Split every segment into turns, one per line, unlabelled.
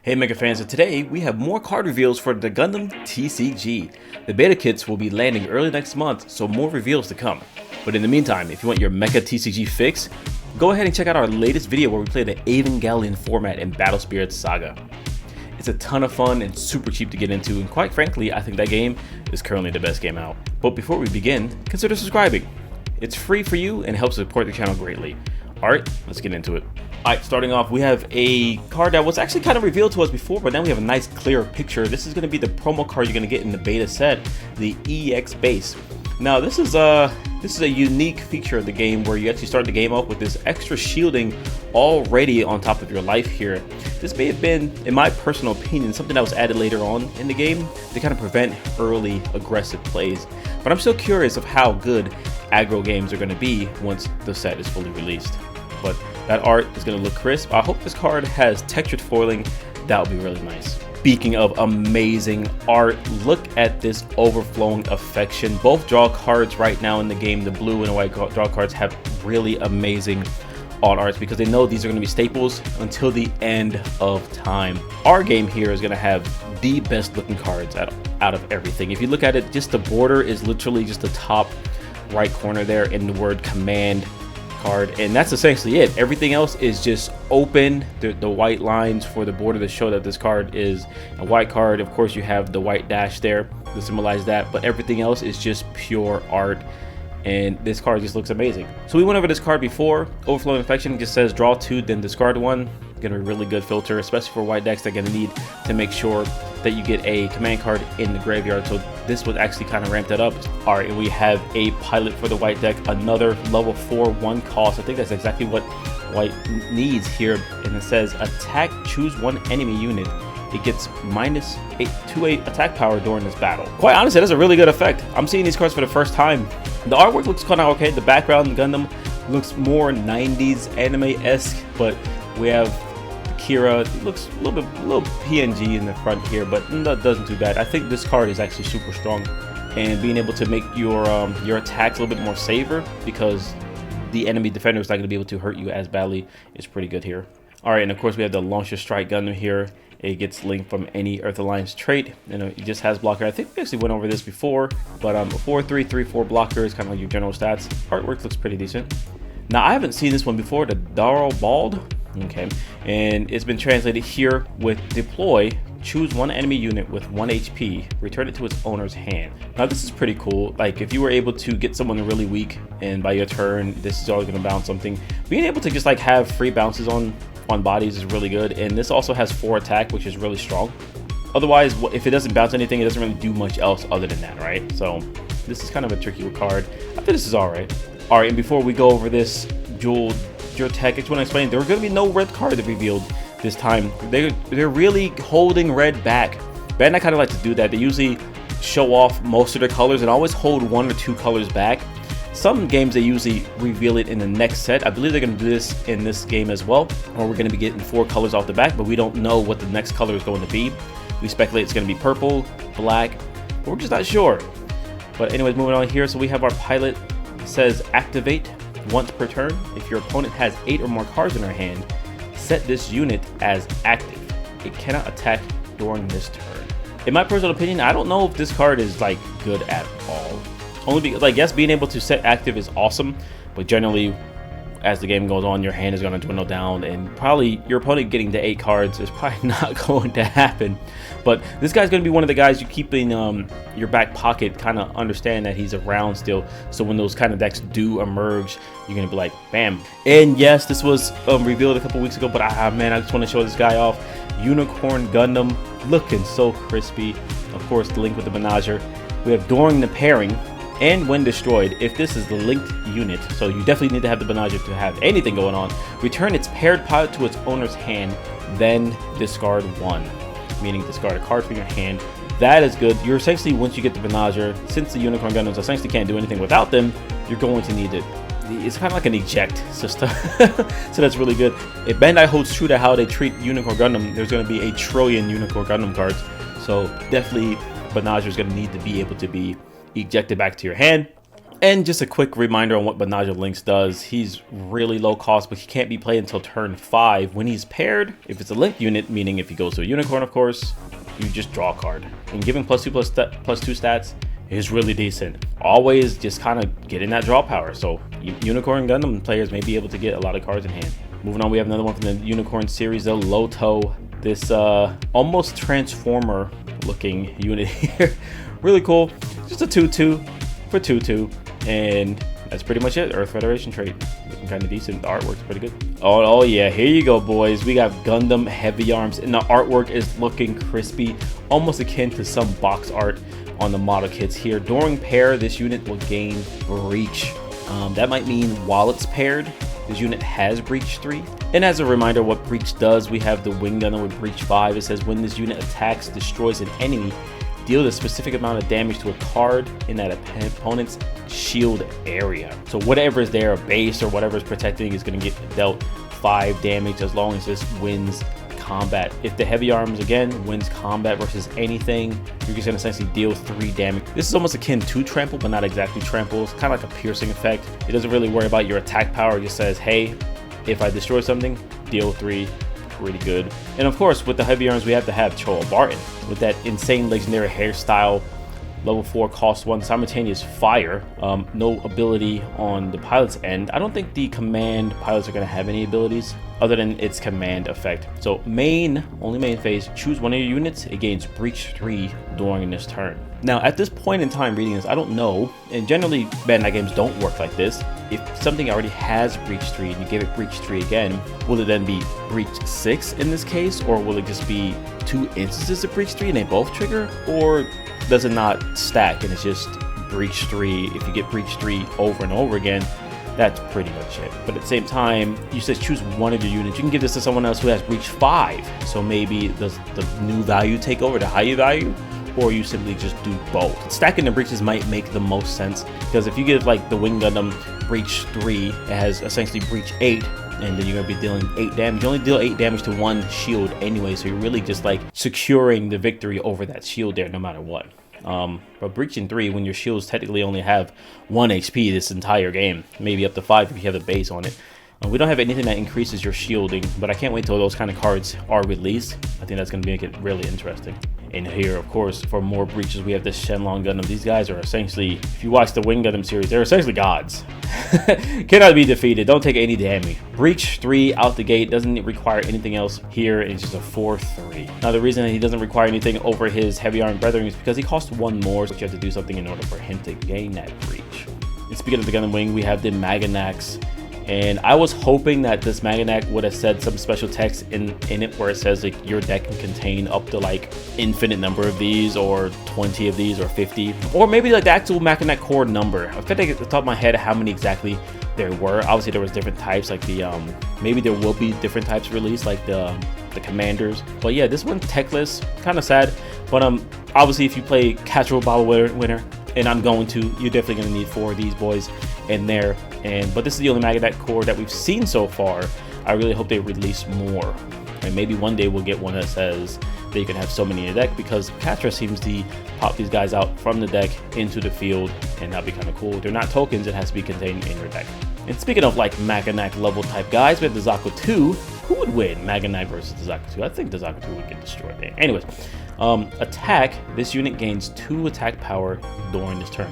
Hey Mega fans, and today we have more card reveals for the Gundam TCG. The beta kits will be landing early next month, so more reveals to come. But in the meantime, if you want your Mecha TCG fix, go ahead and check out our latest video where we play the Evangelion format in Battle Spirits Saga. It's a ton of fun and super cheap to get into, and quite frankly, I think that game is currently the best game out. But before we begin, consider subscribing. It's free for you and helps support the channel greatly. Alright, let's get into it. Alright, starting off, we have a card that was actually kind of revealed to us before, but now we have a nice clear picture. This is going to be the promo card you're going to get in the beta set, the EX base. Now this is a unique feature of the game where you actually start the game off with this extra shielding already on top of your life here. This may have been, in my personal opinion, something that was added later on in the game to kind of prevent early aggressive plays. But I'm still curious of how good aggro games are going to be once the set is fully released. But that art is going to look crisp. I hope this card has textured foiling. That would be really nice. Speaking of amazing art, look at this overflowing affection. Both draw cards right now in the game, the blue and white draw cards, have really amazing alt arts because they know these are going to be staples until the end of time. Our game here is going to have the best looking cards out of everything. If you look at it, just the border is literally just the top right corner there in the word command card, and that's essentially it. Everything else is just open. The white lines for the border to show that this card is a white card. Of course, you have the white dash there to symbolize that, but everything else is just pure art, and this card just looks amazing. So we went over this card before. Overflowing Affection just says draw 2, then discard 1. Gonna be a really good filter, especially for white decks. They're gonna need to make sure that you get a command card in the graveyard, so this would actually kind of ramp that up. All right, and we have a pilot for the white deck, another level 4 1 cost. I think that's exactly what white needs here, and it says attack, choose one enemy unit. It gets -2/8 attack power during this battle. Quite honestly, that's a really good effect. I'm seeing these cards for the first time. The artwork looks kind of okay. The background in Gundam looks more 90s anime-esque, but we have Kira. It looks a little PNG in the front here, but that doesn't too bad. I think this card is actually super strong, and being able to make your attacks a little bit more safer because the enemy defender is not going to be able to hurt you as badly is pretty good here. All right, and of course we have the Launcher Strike Gundam here. It gets linked from any Earth Alliance trait, and it just has blocker. I think we actually went over this before, but 4/3, 3/4 blocker is kind of like your general stats. Artwork looks pretty decent. Now I haven't seen this one before, the Daro Bald. Okay, and it's been translated here with deploy, choose one enemy unit with 1 HP, return it to its owner's hand. Now this is pretty cool. Like if you were able to get someone really weak and by your turn this is always going to bounce something, being able to just like have free bounces on bodies is really good. And this also has 4 attack, which is really strong. Otherwise, if it doesn't bounce anything, it doesn't really do much else other than that, right? So this is kind of a tricky card. I think this is all right. All right, and before we go over this dual tech, I just want to explain there are going to be no red cards revealed this time. They're really holding red back. Bandai kind of like to do that. They usually show off most of their colors and always hold 1 or 2 colors back. Some games they usually reveal it in the next set. I believe they're going to do this in this game as well, or we're going to be getting 4 colors off the back, but we don't know what the next color is going to be. We speculate it's going to be purple, black, but we're just not sure. But anyways, moving on here, so we have our pilot. It says activate once per turn. If your opponent has 8 or more cards in their hand, set this unit as active. It cannot attack during this turn. In my personal opinion, I don't know if this card is like good at all. Only because, like, yes, being able to set active is awesome, but generally as the game goes on, your hand is going to dwindle down, and probably your opponent getting to 8 cards is probably not going to happen. But this guy's going to be one of the guys you keep in your back pocket, kind of understand that he's around still, so when those kind of decks do emerge, you're going to be like, bam. And yes, this was revealed a couple weeks ago, but man, I just want to show this guy off. Unicorn Gundam, looking so crispy. Of course, the link with the Menager. We have during the pairing and when destroyed, if this is the linked unit, so you definitely need to have the Menager to have anything going on, return its paired pilot to its owner's hand, then discard 1, meaning discard a card from your hand. That is good. You're essentially, once you get the Menager, since the Unicorn Gundams essentially can't do anything without them, you're going to need it. It's kind of like an eject system, so that's really good. If Bandai holds true to how they treat Unicorn Gundam, there's going to be a trillion Unicorn Gundam cards, so definitely Menager is going to need to be able to be ejected back to your hand. And just a quick reminder on what Bandai Links does. He's really low cost, but he can't be played until turn 5. When he's paired, if it's a link unit, meaning if he goes to a unicorn, of course, you just draw a card. And giving +2/+2 stats is really decent. Always just kind of getting that draw power. So Unicorn Gundam players may be able to get a lot of cards in hand. Moving on, we have another one from the Unicorn series, the Loto. This almost Transformer looking unit here. Really cool. Just a 2/2 for 2/2. And that's pretty much it. Earth Federation trait. Looking kind of decent. The artwork's pretty good. Oh yeah, here you go, boys. We got Gundam Heavy Arms, and the artwork is looking crispy, almost akin to some box art on the model kits here. During pair, this unit will gain Breach. That might mean while it's paired, this unit has Breach 3. And as a reminder what Breach does, we have the Wing Gundam with Breach 5. It says when this unit attacks, destroys an enemy, deal a specific amount of damage to a card in that opponent's shield area. So whatever is there, a base or whatever is protecting, is going to get dealt 5 damage as long as this wins combat. If the Heavy Arms again wins combat versus anything, you're just going to essentially deal 3 damage. This is almost akin to Trample, but not exactly Trample. It's kind of like a piercing effect. It doesn't really worry about your attack power. It just says, hey, if I destroy something, deal 3. Pretty good. And of course, with the Heavy Arms, we have to have Choa Barton with that insane legendary hairstyle. Level 4 cost 1 simultaneous fire. No ability on the pilot's end. I don't think the command pilots are going to have any abilities other than its command effect. So only main phase, choose one of your units. It gains Breach 3 during this turn. Now at this point in time reading this, I don't know, and generally Bandai games don't work like this. If something already has Breach 3 and you give it Breach 3 again, will it then be Breach 6 in this case, or will it just be 2 instances of Breach 3 and they both trigger, or does it not stack and it's just Breach 3? If you get Breach 3 over and over again, that's pretty much it. But at the same time, you said choose one of your units. You can give this to someone else who has Breach 5. So maybe does the new value take over the higher value, or you simply just do both. Stacking the breaches might make the most sense, because if you give like the Wing Gundam Breach 3, it has essentially Breach 8, and then you're going to be dealing 8 damage. You only deal 8 damage to one shield anyway, so you're really just like securing the victory over that shield there no matter what. But breaching 3, when your shields technically only have 1 HP this entire game, maybe up to 5 if you have a base on it. We don't have anything that increases your shielding, but I can't wait till those kind of cards are released. I think that's going to make it really interesting. And here, of course, for more breaches, we have this Shenlong Gundam. These guys are essentially, if you watch the Wing Gundam series, they're essentially gods. Cannot be defeated. Don't take any damage. Breach 3 out the gate. Doesn't require anything else here. It's just a 4/3. Now, the reason that he doesn't require anything over his Heavy Armed Brethren is because he costs 1 more, so you have to do something in order for him to gain that breach. And speaking of the Gundam Wing, we have the Maganax. And I was hoping that this Maganac would have said some special text in it where it says like your deck can contain up to like infinite number of these, or 20 of these, or 50, or maybe like the actual Maganac core number. I can't think at the top of my head how many exactly there were. Obviously there was different types, like the maybe there will be different types released, like the commanders. But yeah, this one techless, kind of sad. But obviously if you play casual battle winner, and I'm going to, you're definitely going to need 4 of these boys in there. But this is the only Maganac core that we've seen so far. I really hope they release more, and maybe one day we'll get one that says that you can have so many in your deck, because Catra seems to pop these guys out from the deck into the field, and that'd be kind of cool. They're not tokens, it has to be contained in your deck. And speaking of like Maganac level type guys, we have the Zaku 2. Who would win, Maganac versus the Zaku 2? I think the Zaku 2 would get destroyed there. Anyways, attack. This unit gains 2 attack power during this turn.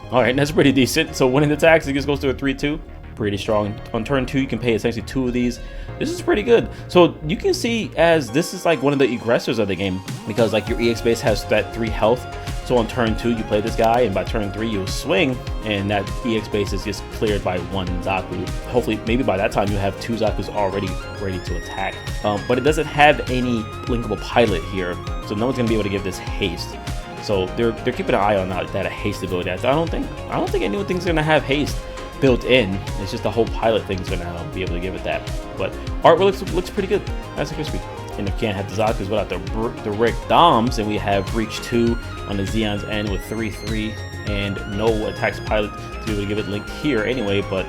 Alright, that's pretty decent. So winning attacks, it just goes to a 3/2. Pretty strong. On turn 2, you can pay essentially 2 of these. This is pretty good. So you can see as this is like one of the aggressors of the game, because like your EX base has that 3 health. So on turn 2, you play this guy, and by turn 3, you'll swing, and that EX base is just cleared by 1 Zaku. Hopefully, maybe by that time, you have 2 Zakus already ready to attack. But it doesn't have any blinkable pilot here, so no one's gonna be able to give this haste. So they're keeping an eye on that haste ability. I don't think anything's gonna have haste built in. It's just the whole pilot thing's gonna be able to give it that. But art looks pretty good. That's crispy. And if you can't have the Zakus without the Rick Doms, and we have Breach 2 on the Zeon's end with 3/3 and no attacks pilot to be able to give it linked here anyway, but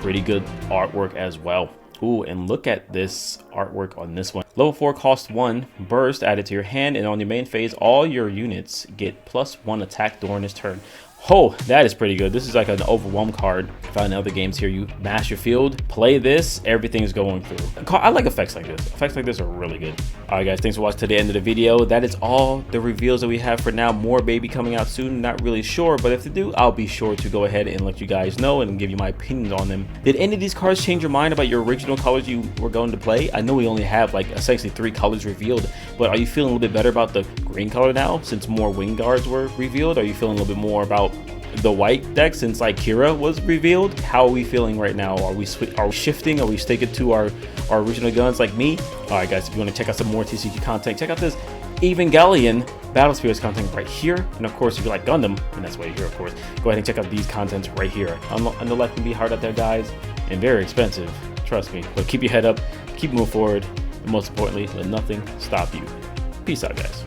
pretty good artwork as well. Ooh, and look at this artwork on this one. Level 4 cost 1 burst added to your hand, and on your main phase, all your units get +1 attack during this turn. Oh, that is pretty good. This is like an overwhelm card. Found in other games here, you mash your field, play this, everything is going through. I like effects like this. Effects like this are really good. All right, guys, thanks for watching to the end of the video. That is all the reveals that we have for now. More maybe coming out soon, not really sure, but if they do, I'll be sure to go ahead and let you guys know and give you my opinions on them. Did any of these cards change your mind about your original colors you were going to play? I know we only have like essentially 3 colors revealed, but are you feeling a little bit better about the green color now since more wing guards were revealed? Are you feeling a little bit more about the white deck since like Kira was revealed? How are we feeling right now? Are we shifting? Are we sticking to our original guns like me? All right, guys, if you want to check out some more TCG content, check out this Evangelion Battle Spirits content right here. And of course, if you like Gundam, and that's right here, of course, go ahead and check out these contents right here. I know life can be hard out there, guys, and very expensive, trust me, but keep your head up, keep moving forward, and most importantly, let nothing stop you. Peace out, guys.